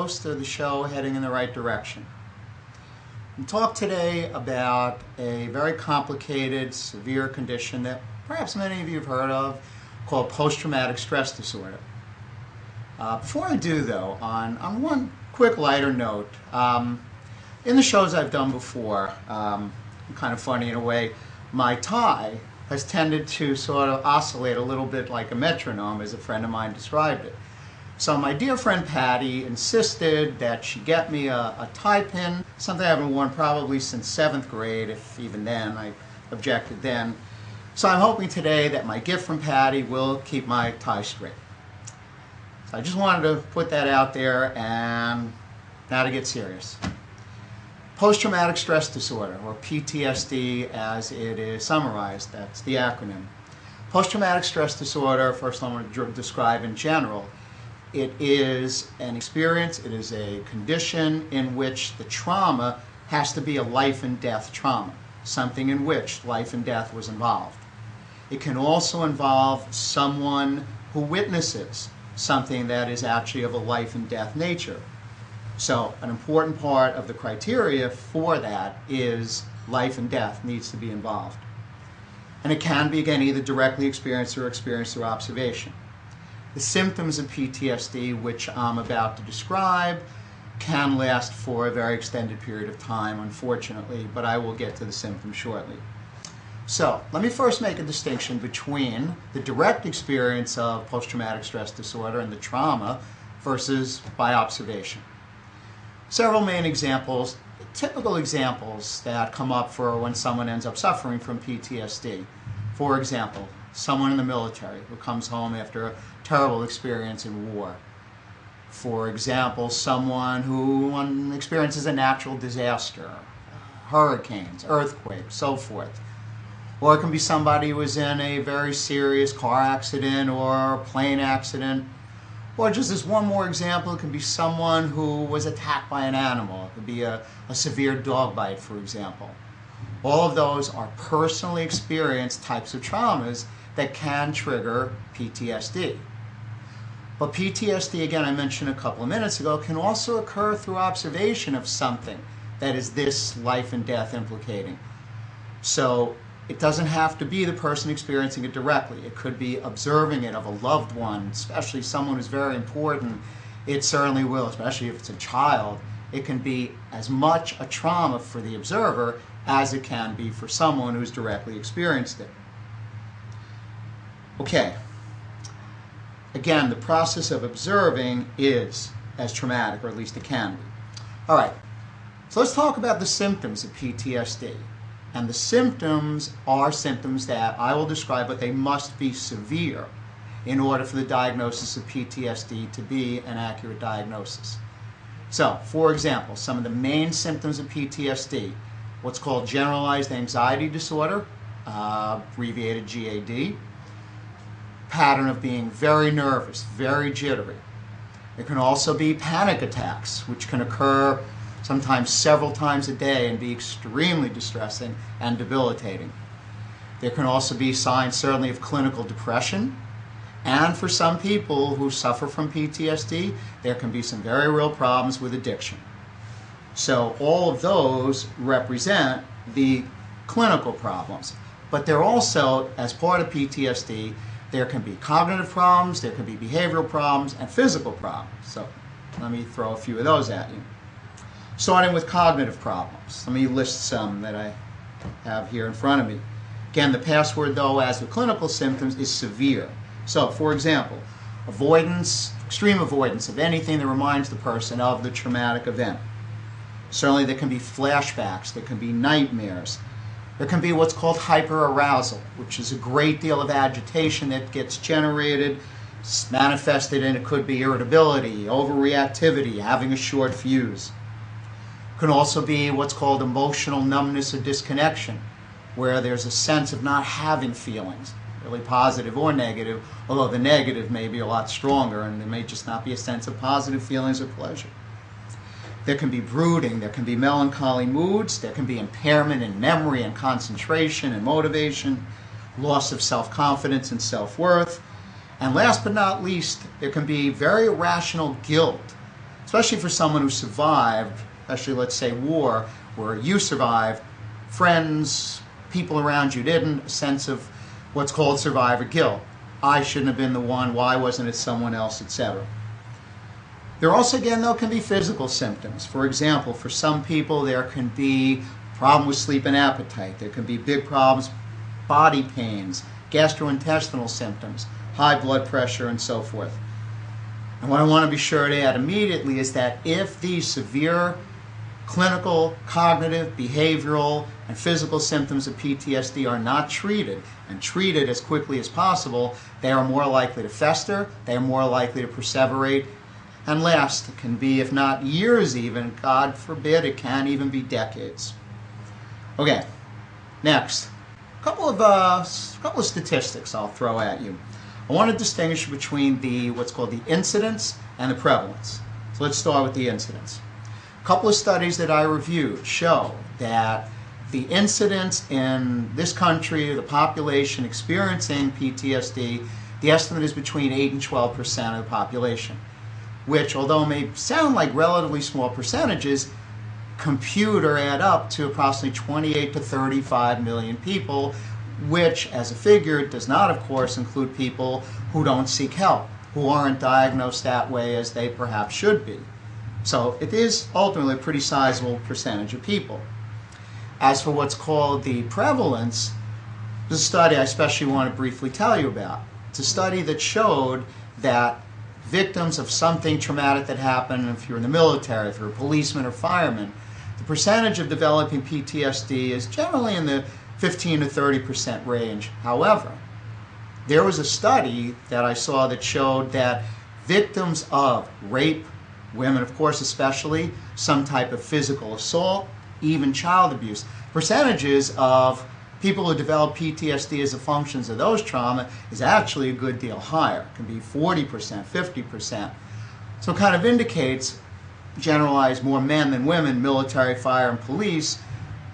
host of the show, Heading in the Right Direction. We'll talk today about a very complicated, severe condition that perhaps many of you have heard of, called post-traumatic stress disorder. Before I do, though, on one quick lighter note, in the shows I've done before, kind of funny in a way, my tie has tended to sort of oscillate a little bit like a metronome, as a friend of mine described it. So my dear friend Patty insisted that she get me a tie pin, something I haven't worn probably since 7th grade, if even then. I objected then. So I'm hoping today that my gift from Patty will keep my tie straight. So I just wanted to put that out there, and now to get serious. Post-traumatic stress disorder, or PTSD as it is summarized, that's the acronym. Post-traumatic stress disorder, first I want to describe in general, it is an experience, it is a condition in which the trauma has to be a life and death trauma, something in which life and death was involved. It can also involve someone who witnesses something that is actually of a life and death nature. So an important part of the criteria for that is life and death needs to be involved. And it can be, again, either directly experienced or experienced through observation. The symptoms of PTSD, which I'm about to describe, can last for a very extended period of time, unfortunately, but I will get to the symptoms shortly. So let me first make a distinction between the direct experience of post-traumatic stress disorder and the trauma versus by observation. Several main examples, typical examples that come up for when someone ends up suffering from PTSD. For example, someone in the military who comes home after a terrible experience in war. For example, someone who experiences a natural disaster, hurricanes, earthquakes, so forth. Or it can be somebody who was in a very serious car accident or plane accident. Or just as one more example, it can be someone who was attacked by an animal. It could be a severe dog bite, for example. All of those are personally experienced types of traumas that can trigger PTSD. But PTSD, again, I mentioned a couple of minutes ago, can also occur through observation of something that is this life and death implicating. So it doesn't have to be the person experiencing it directly. It could be observing it of a loved one, especially someone who's very important. It certainly will, especially if it's a child. It can be as much a trauma for the observer as it can be for someone who's directly experienced it. Okay. Again, the process of observing is as traumatic, or at least it can be. All right. So let's talk about the symptoms of PTSD. And the symptoms are symptoms that I will describe, but they must be severe in order for the diagnosis of PTSD to be an accurate diagnosis. So, for example, some of the main symptoms of PTSD, what's called generalized anxiety disorder, abbreviated GAD, pattern of being very nervous, very jittery. It can also be panic attacks, which can occur sometimes several times a day and be extremely distressing and debilitating. There can also be signs, certainly, of clinical depression. And for some people who suffer from PTSD, there can be some very real problems with addiction. So all of those represent the clinical problems. But they're also, as part of PTSD, there can be cognitive problems, there can be behavioral problems, and physical problems. So let me throw a few of those at you. Starting with cognitive problems. Let me list some that I have here in front of me. Again, the password, though, as with clinical symptoms, is severe. So, for example, avoidance, extreme avoidance of anything that reminds the person of the traumatic event. Certainly there can be flashbacks, there can be nightmares. There can be what's called hyperarousal, which is a great deal of agitation that gets generated, manifested in, it could be irritability, overreactivity, having a short fuse. It can also be what's called emotional numbness or disconnection, where there's a sense of not having feelings, really positive or negative, although the negative may be a lot stronger and there may just not be a sense of positive feelings or pleasure. There can be brooding, there can be melancholy moods, there can be impairment in memory and concentration and motivation, loss of self-confidence and self-worth, and last but not least, there can be very irrational guilt especially for someone who survived, especially let's say war, where you survived, friends, people around you didn't, a sense of what's called survivor guilt. I shouldn't have been the one, why wasn't it someone else, etc. There also, again, though, can be physical symptoms. For example, for some people there can be a problem with sleep and appetite. There can be big problems, body pains, gastrointestinal symptoms, high blood pressure, and so forth. And what I want to be sure to add immediately is that if these severe clinical, cognitive, behavioral, and physical symptoms of PTSD are not treated, and treated as quickly as possible, they are more likely to fester, they are more likely to perseverate, and last. It can be, if not years even, God forbid, it can even be decades. Okay, next. A couple of statistics I'll throw at you. I want to distinguish between what's called the incidence and the prevalence. So let's start with the incidence. A couple of studies that I reviewed show that the incidence in this country, the population experiencing PTSD, the estimate is between 8 and 12% of the population, which, although may sound like relatively small percentages, compute or add up to approximately 28 to 35 million people, which, as a figure, does not, of course, include people who don't seek help, who aren't diagnosed that way as they perhaps should be. So it is ultimately a pretty sizable percentage of people. As for what's called the prevalence, there's a study I especially want to briefly tell you about. It's a study that showed that victims of something traumatic that happened, if you're in the military, if you're a policeman or fireman, the percentage of developing PTSD is generally in the 15 to 30% range. However, there was a study that I saw that showed that victims of rape, women of course especially, some type of physical assault, even child abuse, percentages of people who develop PTSD as a function of those trauma is actually a good deal higher. It can be 40%, 50%. So it kind of indicates, generalized, more men than women, military, fire, and police,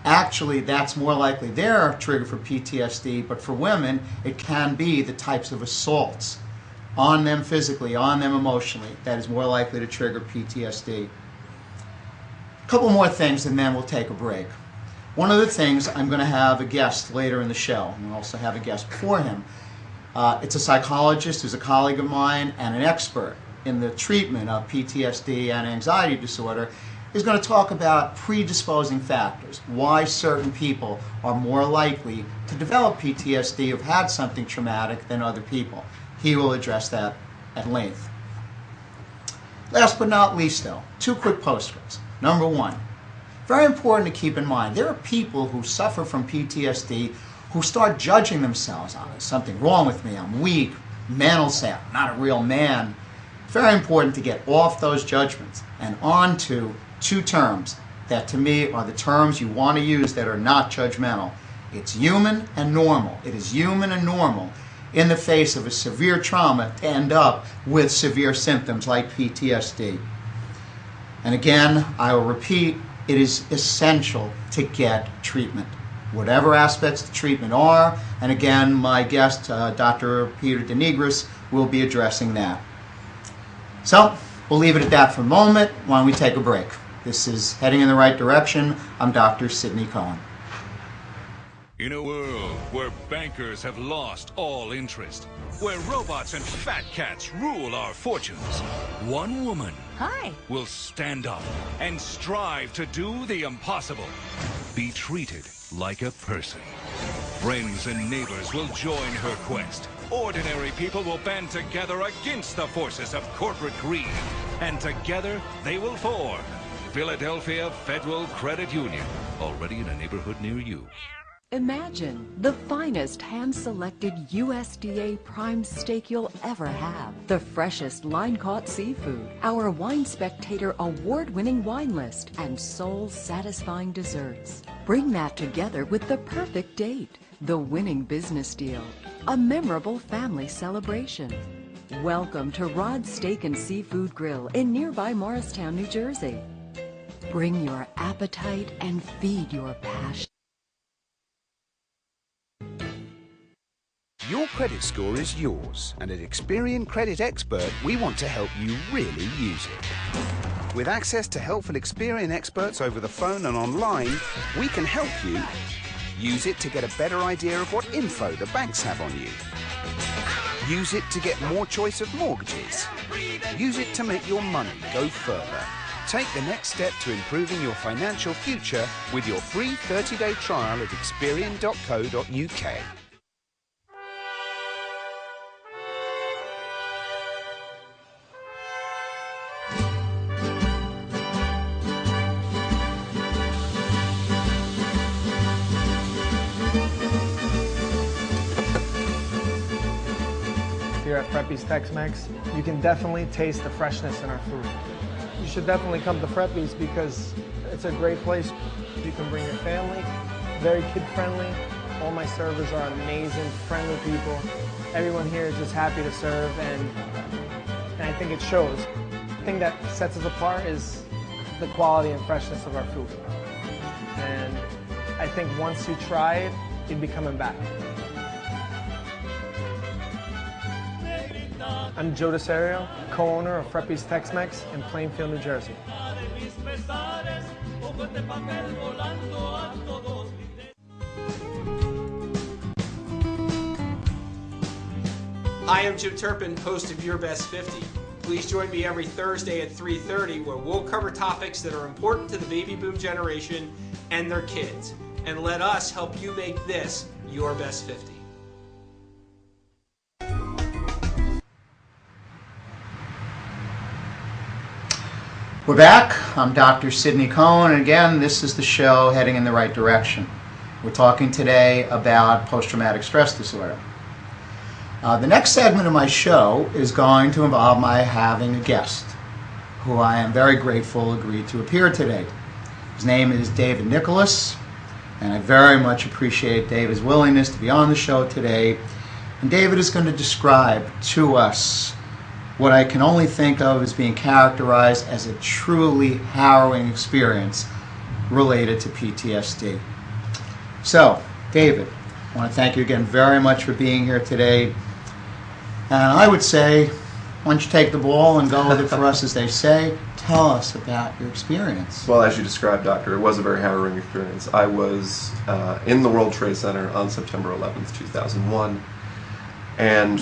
actually that's more likely their trigger for PTSD, but for women it can be the types of assaults on them physically, on them emotionally, that is more likely to trigger PTSD. A couple more things and then we'll take a break. One of the things, I'm going to have a guest later in the show, and we'll also have a guest before him. It's a psychologist who's a colleague of mine and an expert in the treatment of PTSD and anxiety disorder. He's going to talk about predisposing factors, why certain people are more likely to develop PTSD who've had something traumatic than other people. He will address that at length. Last but not least though, two quick postscripts. Number one, very important to keep in mind, there are people who suffer from PTSD who start judging themselves on it. Something wrong with me, I'm weak, man will say I'm not a real man. Very important to get off those judgments and on to two terms that to me are the terms you want to use that are not judgmental. It's human and normal. It is human and normal in the face of a severe trauma to end up with severe symptoms like PTSD. And again, I will repeat, it is essential to get treatment, whatever aspects of the treatment are. And again, my guest, Dr. Peter DeNigris, will be addressing that. So, we'll leave it at that for a moment. Why don't we take a break? This is Heading in the Right Direction. I'm Dr. Sidney Cohen. In a world where bankers have lost all interest, where robots and fat cats rule our fortunes, one woman will stand up and strive to do the impossible. Be treated like a person. Friends and neighbors will join her quest. Ordinary people will band together against the forces of corporate greed. And together they will form Philadelphia Federal Credit Union, already in a neighborhood near you. Imagine the finest hand-selected USDA prime steak you'll ever have. The freshest line-caught seafood, our Wine Spectator award-winning wine list, and soul-satisfying desserts. Bring that together with the perfect date, the winning business deal, a memorable family celebration. Welcome to Rod's Steak and Seafood Grill in nearby Morristown, New Jersey. Bring your appetite and feed your passion. Your credit score is yours, and at Experian Credit Expert, we want to help you really use it. With access to helpful Experian experts over the phone and online, we can help you use it to get a better idea of what info the banks have on you. Use it to get more choice of mortgages. Use it to make your money go further. Take the next step to improving your financial future with your free 30-day trial at Experian.co.uk. Here at Freppes TEX-MEX, you can definitely taste the freshness in our food. You should definitely come to Freppes because it's a great place. You can bring your family, very kid-friendly. All my servers are amazing, friendly people. Everyone here is just happy to serve, and I think it shows. The thing that sets us apart is the quality and freshness of our food. And I think once you try it, you'd be coming back. I'm Joe DeSario, co-owner of Freppes TEX-MEX in Plainfield, New Jersey. Hi, I'm Jim Turpin, host of Your Best 50. Please join me every Thursday at 3:30 where we'll cover topics that are important to the baby boom generation and their kids. And let us help you make this your best 50. We're back. I'm Dr. Sidney Cohen, and again, this is the show Heading in the Right Direction. We're talking today about post-traumatic stress disorder. The next segment of my show is going to involve my having a guest who I am very grateful agreed to appear today. His name is David Nicholas, and I very much appreciate David's willingness to be on the show today. And David is going to describe to us what I can only think of as being characterized as a truly harrowing experience related to PTSD. So, David, I want to thank you again very much for being here today. And I would say, why don't you take the ball and go with it for us, as they say. Tell us about your experience. Well, as you described, Doctor, it was a very harrowing experience. I was in the World Trade Center on September 11th, 2001, and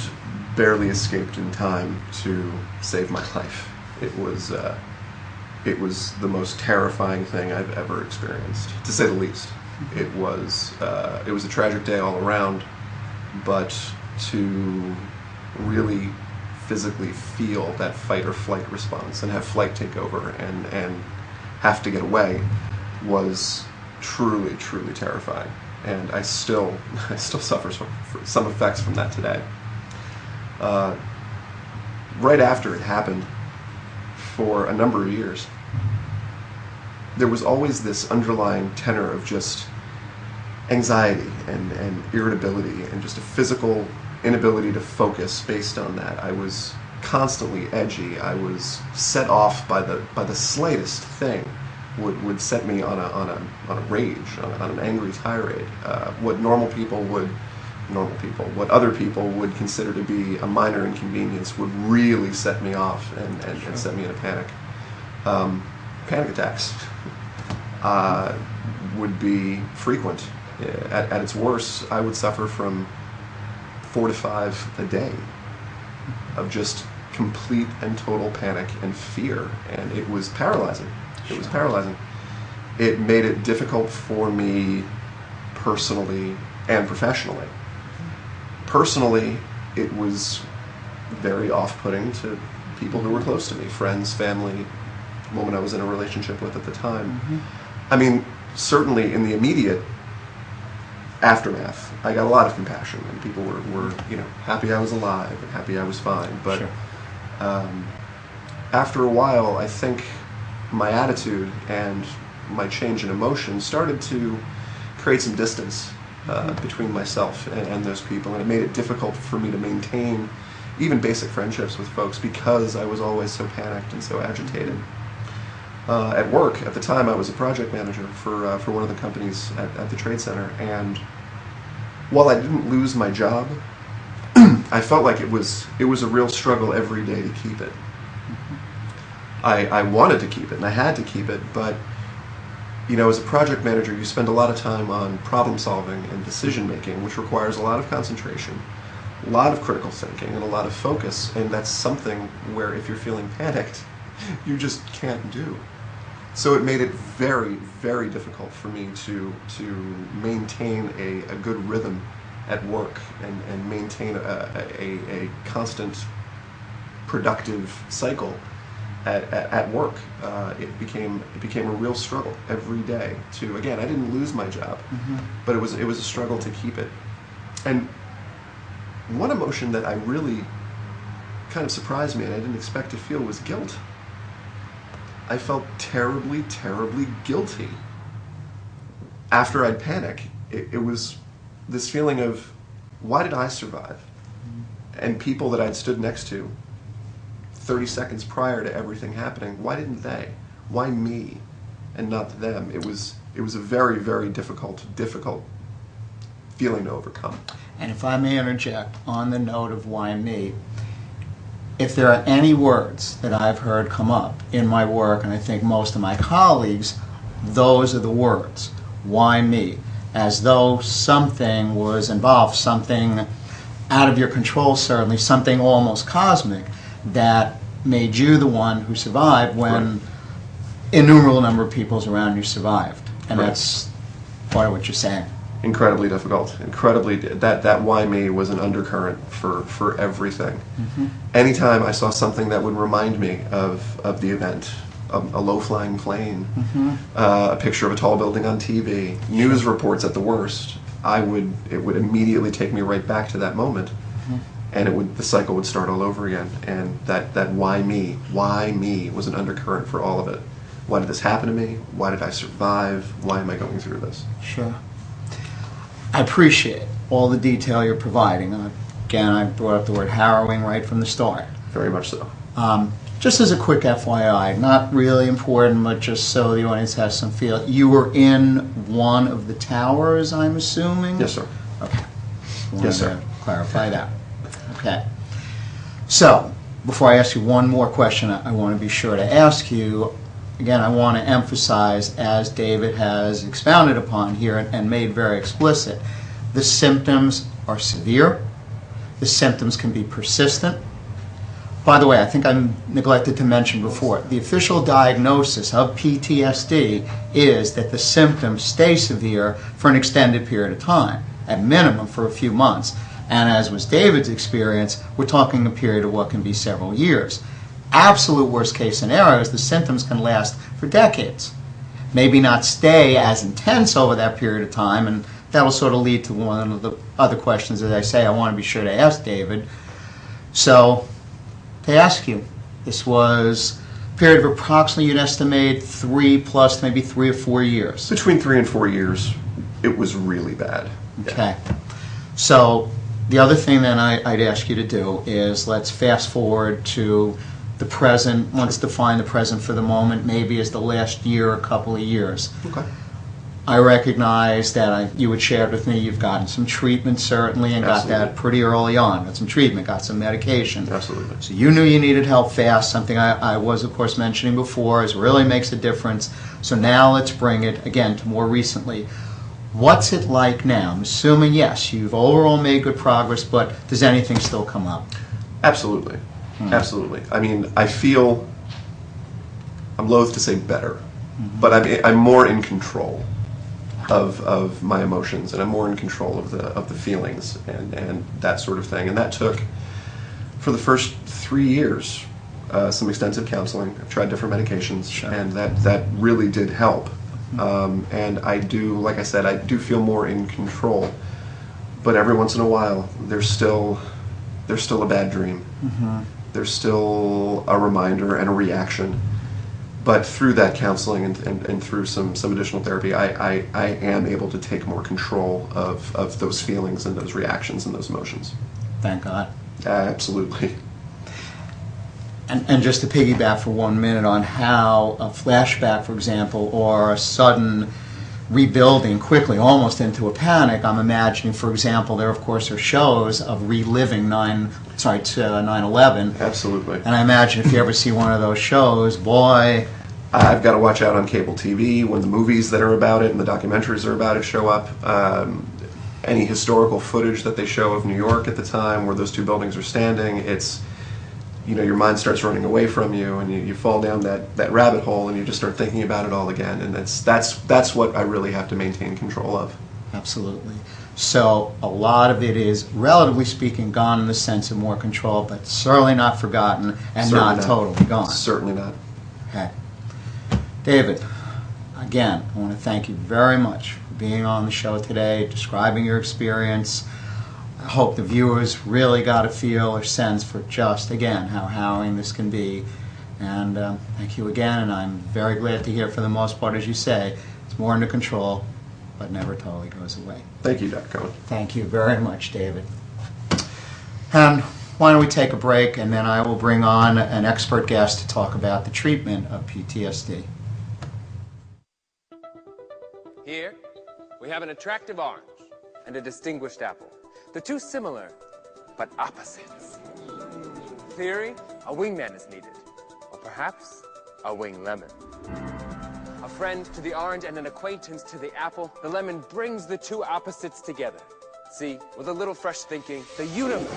barely escaped in time to save my life. It was the most terrifying thing I've ever experienced, to say the least. It was a tragic day all around, but to really physically feel that fight or flight response and have flight take over and have to get away was truly, truly terrifying. And I still suffer some effects from that today. Right after it happened, for a number of years, there was always this underlying tenor of just anxiety and irritability and just a physical inability to focus based on that. I was constantly edgy. I was set off by the slightest thing would set me on a rage, on an angry tirade. What other people would consider to be a minor inconvenience would really set me off and set me in a panic. Panic attacks would be frequent. At its worst, I would suffer from 4 to 5 a day of just complete and total panic and fear, and it was paralyzing. It was paralyzing. It made it difficult for me personally and professionally. Personally, it was very off-putting to people who were close to me, friends, family, woman I was in a relationship with at the time. Mm-hmm. I mean, certainly in the immediate aftermath, I got a lot of compassion, and people were happy I was alive and happy I was fine. But sure. After a while, I think my attitude and my change in emotion started to create some distance between myself and those people, and it made it difficult for me to maintain even basic friendships with folks because I was always so panicked and so agitated. At work, at the time, I was a project manager for one of the companies at the Trade Center, and while I didn't lose my job, I felt like it was a real struggle every day to keep it. I wanted to keep it, and I had to keep it, but you know, as a project manager, you spend a lot of time on problem solving and decision making, which requires a lot of concentration, a lot of critical thinking, and a lot of focus, and that's something where if you're feeling panicked, you just can't do. So it made it very, very difficult for me to maintain a good rhythm at work and maintain a constant productive cycle at work. It became a real struggle every day to, again, I didn't lose my job, but it was a struggle to keep it. And one emotion that I really kind of surprised me and I didn't expect to feel was guilt. I felt terribly, terribly guilty. After I'd panic, it was this feeling of, why did I survive? And people that I'd stood next to 30 seconds prior to everything happening, why didn't they? Why me and not them? It was a very, very difficult feeling to overcome. And if I may interject on the note of why me, if there are any words that I've heard come up in my work, and I think most of my colleagues, those are the words. Why me? As though something was involved, something out of your control, certainly, something almost cosmic, that made you the one who survived when innumerable number of people around you survived. And that's part of what you're saying. Incredibly difficult. Incredibly, that why me was an undercurrent for everything. Anytime I saw something that would remind me of the event, a low-flying plane, a picture of a tall building on TV, news reports at the worst, it would immediately take me right back to that moment, and the cycle would start all over again. And that why me was an undercurrent for all of it. Why did this happen to me? Why did I survive? Why am I going through this? Sure. I appreciate all the detail you're providing. Again, I brought up the word harrowing right from the start. Very much so. Just as a quick FYI, not really important, but just so the audience has some feel, you were in one of the towers, I'm assuming? Yes, sir. Okay. Yes, sir. To clarify that. Okay. So, before I ask you one more question, I want to be sure to ask you, again, I want to emphasize, as David has expounded upon here and made very explicit, the symptoms are severe. The symptoms can be persistent. By the way, I think I neglected to mention before, the official diagnosis of PTSD is that the symptoms stay severe for an extended period of time, at minimum for a few months. And as was David's experience, we're talking a period of what can be several years. Absolute worst case scenario is the symptoms can last for decades. Maybe not stay as intense over that period of time, and that'll sort of lead to one of the other questions, as I say, I want to be sure to ask David. So, to ask you, this was a period of approximately, you'd estimate, 3 plus maybe 3 or 4 years. Between 3 and 4 years, it was really bad. Okay. So, the other thing then I'd ask you to do is let's fast forward to the present. Let's define the present for the moment, maybe as the last year or couple of years. Okay. I recognize that you had shared with me you've gotten some treatment certainly and got that pretty early on. Got some treatment, got some medication. Absolutely. So you knew you needed help fast, something I was of course mentioning before, is really makes a difference. So now let's bring it again to more recently. What's it like now? I'm assuming yes, you've overall made good progress, but does anything still come up? Absolutely. Absolutely. I mean, I feel, I'm loath to say better, but I'm more in control of my emotions, and I'm more in control of the feelings and that sort of thing. And that took, for the first 3 years, some extensive counseling. I've tried different medications, and that really did help. And I do, like I said, I do feel more in control. But every once in a while, there's still a bad dream. There's still a reminder and a reaction. But through that counseling and through some additional therapy, I am able to take more control of those feelings and those reactions and those emotions. Thank God. Absolutely. And just to piggyback for 1 minute on how a flashback, for example, or a sudden rebuilding quickly, almost into a panic, I'm imagining, for example, there of course are shows of reliving sorry, to 9/11. Absolutely. And I imagine if you ever see one of those shows, boy, I've got to watch out on cable TV when the movies that are about it and the documentaries that are about it show up. Any historical footage that they show of New York at the time where those two buildings are standing, it's, you know, your mind starts running away from you, and you fall down that rabbit hole, and you just start thinking about it all again. And that's what I really have to maintain control of. absolutely. So a lot of it is, relatively speaking, gone in the sense of more control, but certainly not forgotten and Certainly not totally gone. Certainly not. Okay. David, again, I want to thank you very much for being on the show today, describing your experience. I hope the viewers really got a feel or sense for just, again, how harrowing this can be. And thank you again, and I'm very glad to hear, for the most part, as you say, it's more under control, but never totally goes away. Thank you, Dr. Cohen. Thank you very much, David. And why don't we take a break, and then I will bring on an expert guest to talk about the treatment of PTSD. Here, we have an attractive orange and a distinguished apple. The two similar, but opposites. Theory, a wingman is needed. Or perhaps, a wing lemon. A friend to the orange and an acquaintance to the apple, the lemon brings the two opposites together. See, with a little fresh thinking, the universe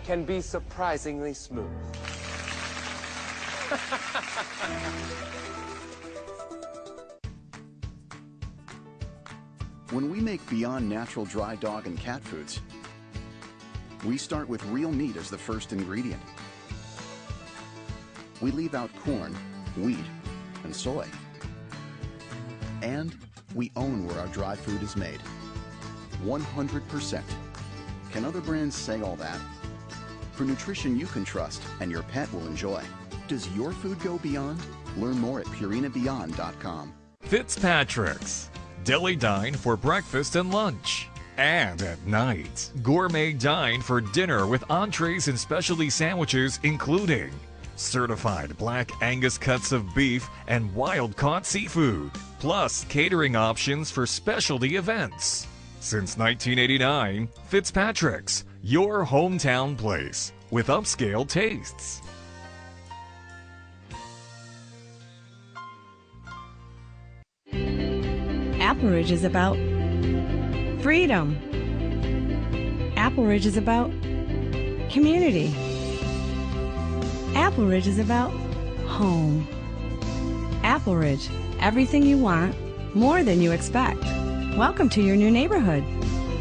can be surprisingly smooth. When we make Beyond Natural dry dog and cat foods, we start with real meat as the first ingredient. We leave out corn, wheat, and soy. And we own where our dry food is made. 100%. Can other brands say all that? For nutrition you can trust and your pet will enjoy. Does your food go beyond? Learn more at purinabeyond.com. Fitzpatrick's. Deli dine for breakfast and lunch. And at night, gourmet dine for dinner with entrees and specialty sandwiches including certified black Angus cuts of beef and wild-caught seafood, plus catering options for specialty events. Since 1989, Fitzpatrick's, your hometown place with upscale tastes. Apple Ridge is about freedom. Apple Ridge is about community. Apple Ridge is about home. Apple Ridge, everything you want, more than you expect. Welcome to your new neighborhood.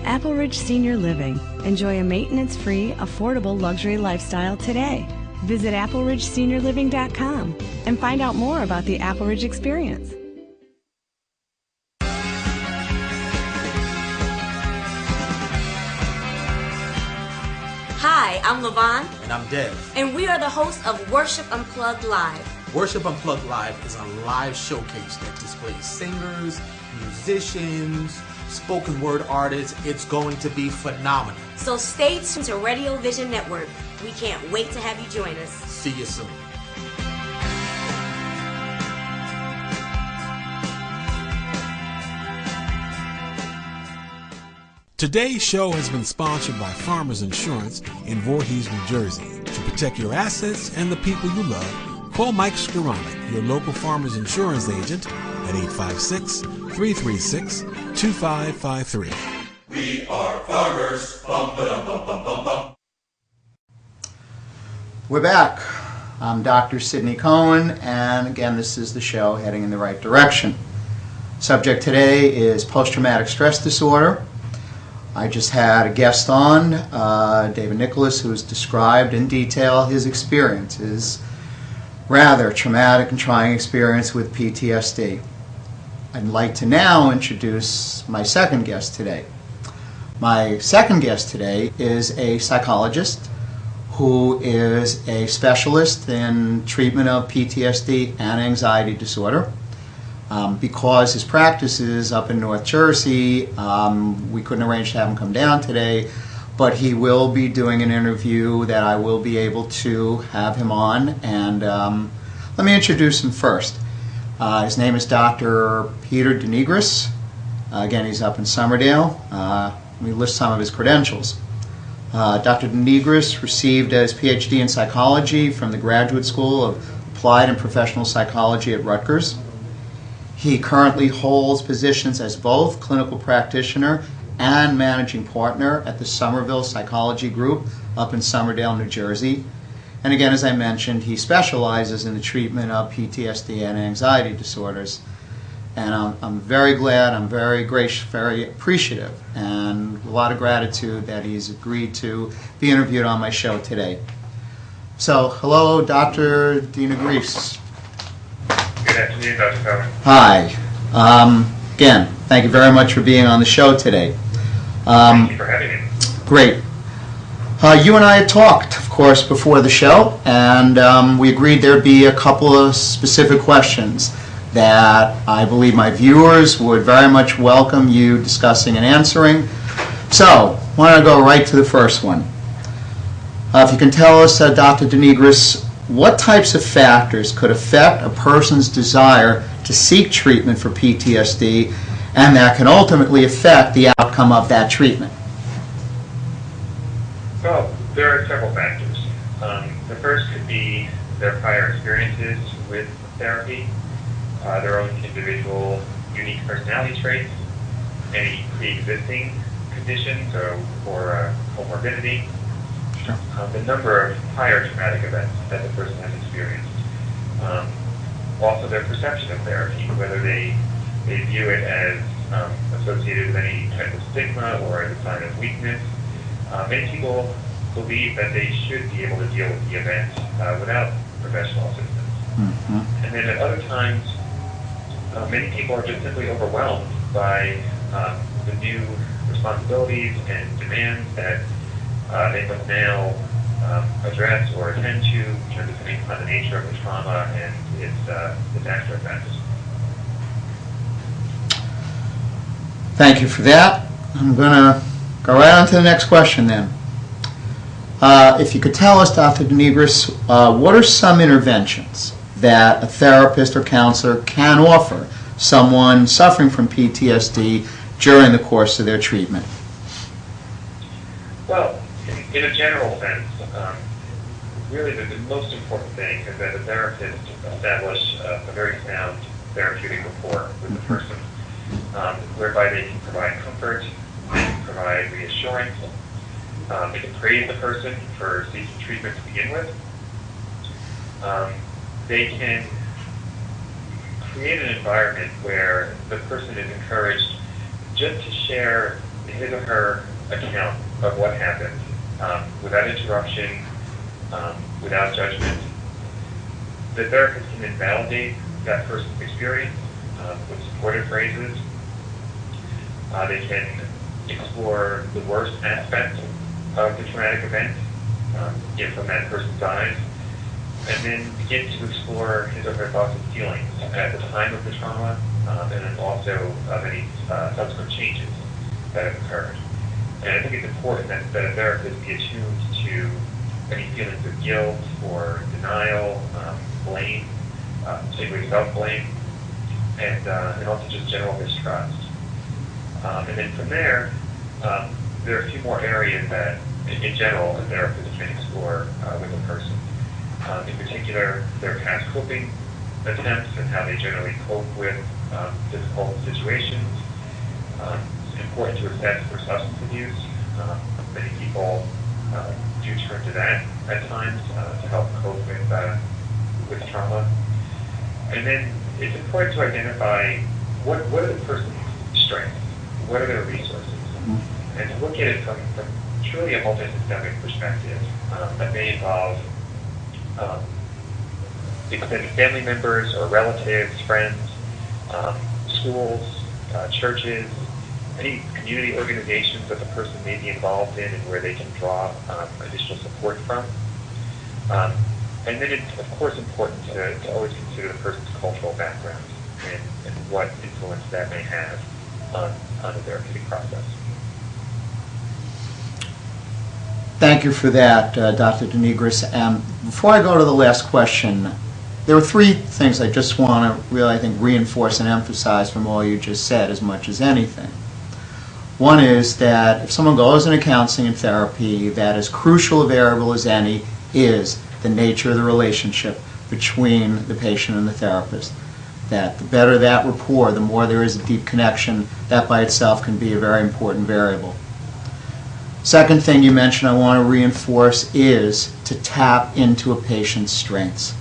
Apple Ridge Senior Living. Enjoy a maintenance-free, affordable luxury lifestyle today. Visit appleridgeseniorliving.com and find out more about the Apple Ridge experience. Hi, I'm Levon. And I'm Dev. And we are the hosts of Worship Unplugged Live. Worship Unplugged Live is a live showcase that displays singers, musicians, spoken word artists. It's going to be phenomenal. So stay tuned to Radio Vision Network. We can't wait to have you join us. See you soon. Today's show has been sponsored by Farmers Insurance in Voorhees, New Jersey. To protect your assets and the people you love, call Mike Skoranek, your local Farmers Insurance agent, at 856-336-2553. We are farmers. Bum, ba-dum, bum, bum, bum, bum. We're back. I'm Dr. Sidney Cohen, and again, this is the show Heading in the Right Direction. Subject today is post-traumatic stress disorder. I just had a guest on, David Nicholas, who's described in detail his experience, his rather traumatic and trying experience with PTSD. I'd like to now introduce my second guest today. My second guest today is a psychologist who is a specialist in treatment of PTSD and anxiety disorder. Because his practice is up in North Jersey, we couldn't arrange to have him come down today, but he will be doing an interview that I will be able to have him on. And let me introduce him first. His name is Dr. Peter DeNigris. Again, he's up in Somerdale. Let me list some of his credentials. Dr. DeNigris received his PhD in psychology from the Graduate School of Applied and Professional Psychology at Rutgers. He currently holds positions as both clinical practitioner and managing partner at the Somerville Psychology Group up in Somerdale, New Jersey. And again, as I mentioned, he specializes in the treatment of PTSD and anxiety disorders. And I'm very glad, I'm very gracious, very appreciative, and a lot of gratitude that he's agreed to be interviewed on my show today. So, hello, Dr. DeNigris. Good afternoon, Dr. Cohen. Hi. Again, thank you very much for being on the show today. Thank you for having me. Great. You and I had talked, of course, before the show, and we agreed there'd be a couple of specific questions that I believe my viewers would very much welcome you discussing and answering. So, why don't I go right to the first one? If you can tell us, Dr. DeNigris, what types of factors could affect a person's desire to seek treatment for PTSD, and that can ultimately affect the outcome of that treatment? Well, there are several factors. The first could be their prior experiences with therapy, their own individual unique personality traits, any pre-existing conditions or comorbidity, the number of prior traumatic events that the person has experienced, also their perception of therapy, whether they view it as associated with any type of stigma or as a sign of weakness. Many people believe that they should be able to deal with the event without professional assistance. Mm-hmm. And then at other times, many people are just simply overwhelmed by the new responsibilities and demands that they must now address or attend to, depending upon the nature of the trauma and its after effects. Thank you for that. I'm going to go right on to the next question then. If you could tell us, Dr. DeNigris, what are some interventions that a therapist or counselor can offer someone suffering from PTSD during the course of their treatment? Well, in a general sense, really the most important thing is that the therapist establish a very sound therapeutic rapport with the person, whereby they can provide comfort, they can provide reassurance, they can praise the person for seeking treatment to begin with. They can create an environment where the person is encouraged just to share his or her account of what happened, without interruption, without judgment. The therapist can then validate that person's experience with supportive phrases. They can explore the worst aspects of the traumatic event, from that person's eyes, and then begin to explore his or her thoughts and feelings at the time of the trauma, and then also of any subsequent changes that have occurred. And I think it's important that a therapist be attuned to any feelings of guilt or denial, blame, particularly self-blame, and also just general mistrust. And then from there are a few more areas that, in general, a therapist can explore with a person. In particular, their past coping attempts and how they generally cope with difficult situations. It's important to assess for substance abuse. Many people do turn to that at times to help cope with trauma. And then it's important to identify what are the person's strengths, what are their resources, and to look at it from truly a multi-systemic perspective that may involve extended family members or relatives, friends, schools, churches, any community organizations that the person may be involved in and where they can draw additional support from. And then it's, of course, important to always consider the person's cultural background and what influence that may have on the therapeutic process. Thank you for that, Dr. DeNigris. Before I go to the last question, there were three things I just want to really, I think, reinforce and emphasize from all you just said as much as anything. One is that if someone goes into counseling and therapy, that as crucial a variable as any is the nature of the relationship between the patient and the therapist. That the better that rapport, the more there is a deep connection, that by itself can be a very important variable. Second thing you mentioned I want to reinforce is to tap into a patient's strengths.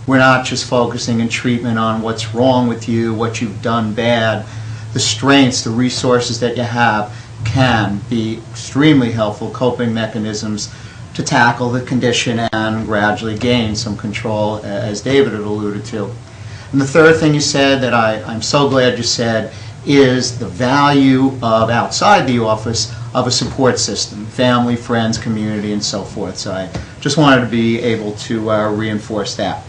We're not just focusing in treatment on what's wrong with you, what you've done bad. The strengths, the resources that you have can be extremely helpful coping mechanisms to tackle the condition and gradually gain some control, as David had alluded to. And the third thing you said that I'm so glad you said is the value of outside the office of a support system, family, friends, community, and so forth. So I just wanted to be able to reinforce that.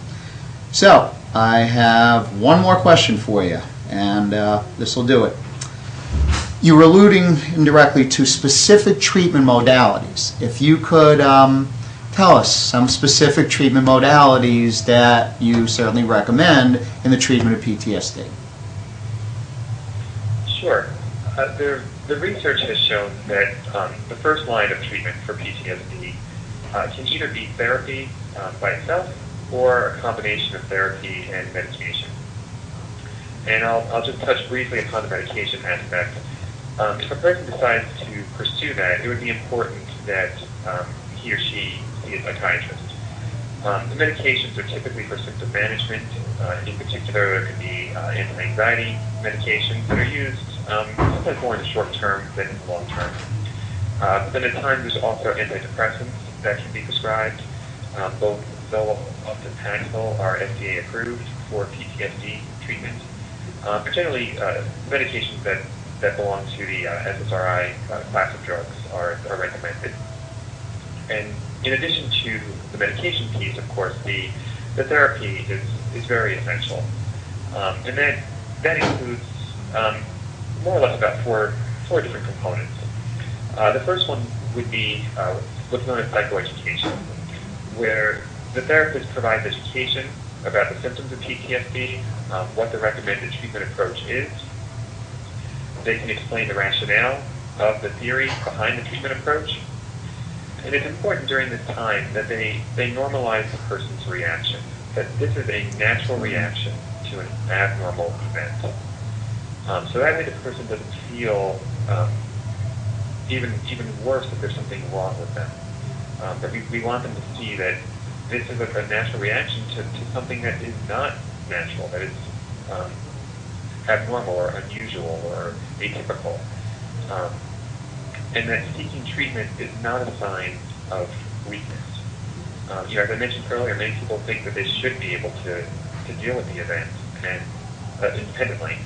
So I have one more question for you, and this will do it. You were alluding indirectly to specific treatment modalities. If you could tell us some specific treatment modalities that you certainly recommend in the treatment of PTSD. Sure. The research has shown that the first line of treatment for PTSD can either be therapy by itself or a combination of therapy and medication. And I'll just touch briefly upon the medication aspect. If a person decides to pursue that, it would be important that he or she see a psychiatrist. The medications are typically for symptom management. In particular, there could be anti-anxiety medications that are used sometimes more in the short term than in the long term. But then at times there's also antidepressants that can be prescribed. Both Zoloft and Paxil are FDA approved for PTSD treatment. But generally, medications that belong to the SSRI class of drugs are recommended. And in addition to the medication piece, of course, the therapy is very essential. And that includes more or less about four different components. The first one would be what's known as psychoeducation, where the therapist provides education about the symptoms of PTSD, what the recommended treatment approach is. They can explain the rationale of the theory behind the treatment approach. And it's important during this time that they normalize the person's reaction, that this is a natural reaction to an abnormal event. So that way the person doesn't feel even worse if there's something wrong with them. But we want them to see that this is a natural reaction to something that is not natural, that is abnormal or unusual or atypical. And that seeking treatment is not a sign of weakness. As I mentioned earlier, many people think that they should be able to deal with the event and independently,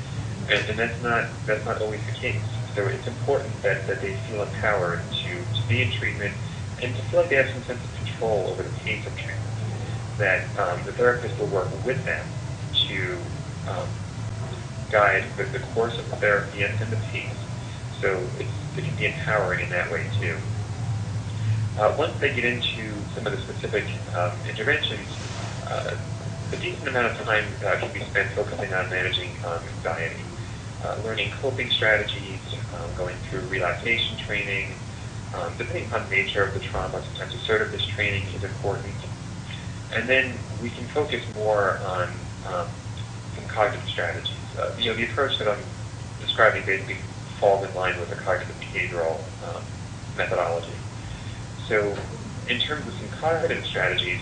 and that's not always the case. So it's important that they feel empowered to be in treatment and to feel like they have some sense of control over the pace of treatment. That the therapist will work with them to guide the course of the therapy and the pace. So it can be empowering in that way too. Once they get into some of the specific interventions, a decent amount of time can be spent focusing on managing anxiety, learning coping strategies, going through relaxation training. Depending upon the nature of the trauma, sometimes assertiveness training is important. And then we can focus more on some cognitive strategies. The approach that I'm describing basically falls in line with the cognitive behavioral methodology. So in terms of some cognitive strategies,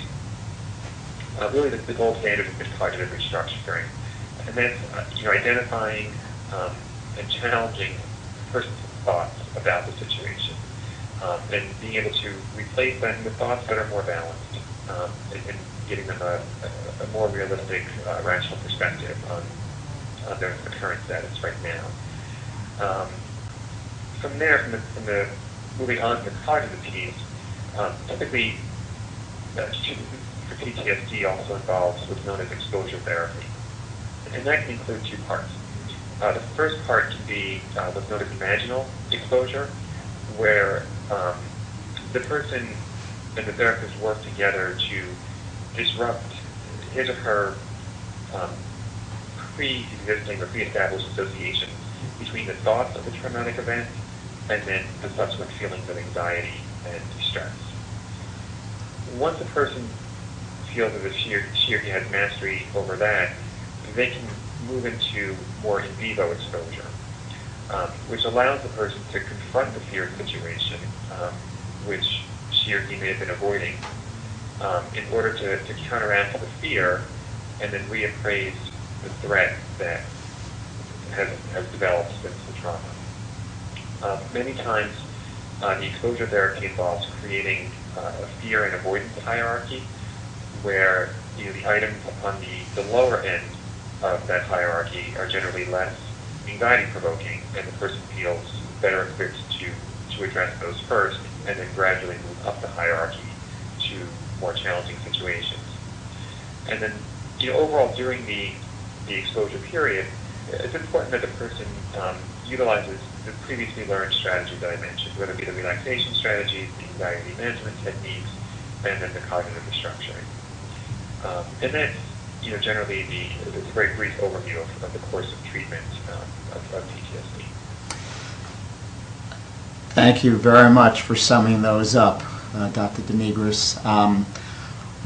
really the gold standard has been cognitive restructuring. And that's identifying and challenging the person's thoughts about the situation. And being able to replace them with thoughts that are more balanced and giving them a more realistic, rational perspective on their current status right now. From there, from the moving on to the cognitive piece, typically treatment for PTSD also involves what's known as exposure therapy. And that can include two parts. The first part can be what's known as imaginal exposure, where the person and the therapist work together to disrupt his or her pre-existing or pre-established association between the thoughts of the traumatic event and then the subsequent feelings of anxiety and distress. Once a person feels as if she or he has mastery over that, they can move into more in vivo exposure, which allows the person to confront the feared situation, which she or he may have been avoiding, in order to counteract the fear and then reappraise the threat that has developed since the trauma. Many times, the exposure therapy involves creating a fear and avoidance hierarchy, where the items on the lower end of that hierarchy are generally less anxiety-provoking, and the person feels better equipped to address those first, and then gradually move up the hierarchy to more challenging situations. And then, overall, during the exposure period, it's important that the person utilizes the previously learned strategies that I mentioned, whether it be the relaxation strategies, the anxiety management techniques, and then the cognitive restructuring. And that's, generally it's a very brief overview of the course of treatment of PTSD. Thank you very much for summing those up, Dr. DeNigris. I'm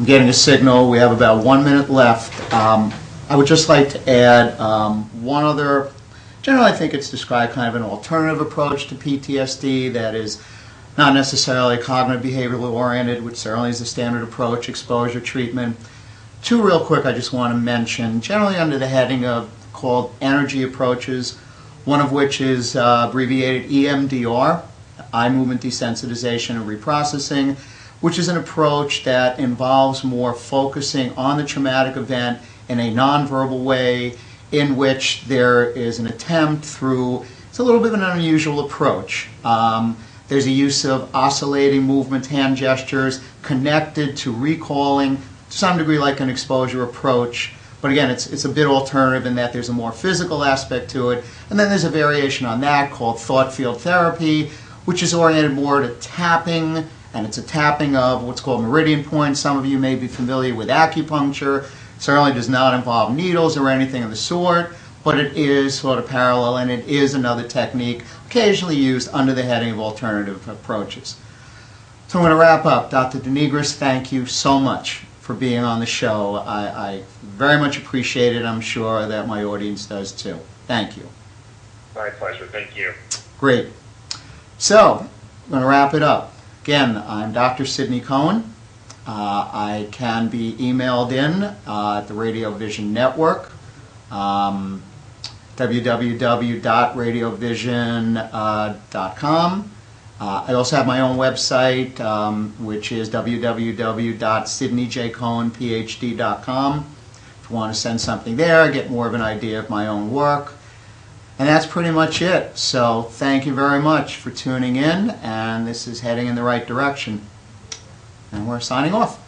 getting a signal. We have about 1 minute left. I would just like to add one other, generally I think it's described kind of an alternative approach to PTSD that is not necessarily cognitive behavioral oriented, which certainly is the standard approach, exposure treatment. Two real quick I just want to mention, generally under the heading of called energy approaches, one of which is abbreviated EMDR, eye movement desensitization and reprocessing, which is an approach that involves more focusing on the traumatic event in a nonverbal way, in which there is an attempt through, it's a little bit of an unusual approach. There's a use of oscillating movement, hand gestures, connected to recalling, to some degree like an exposure approach. But again, it's a bit alternative in that there's a more physical aspect to it. And then there's a variation on that called thought field therapy, which is oriented more to tapping, and it's a tapping of what's called meridian points. Some of you may be familiar with acupuncture. Certainly does not involve needles or anything of the sort, but it is sort of parallel, and it is another technique occasionally used under the heading of alternative approaches. So I'm going to wrap up. Dr. DeNigris, thank you so much for being on the show. I very much appreciate it. I'm sure that my audience does too. Thank you. My pleasure. Thank you. Great. So I'm going to wrap it up. Again, I'm Dr. Sidney Cohen. I can be emailed in at the Radio Vision Network, www.radiovision.com. I also have my own website, which is www.sidneyjcohenphd.com. If you want to send something there, get more of an idea of my own work. And that's pretty much it. So thank you very much for tuning in, and this is heading in the right direction. And we're signing off.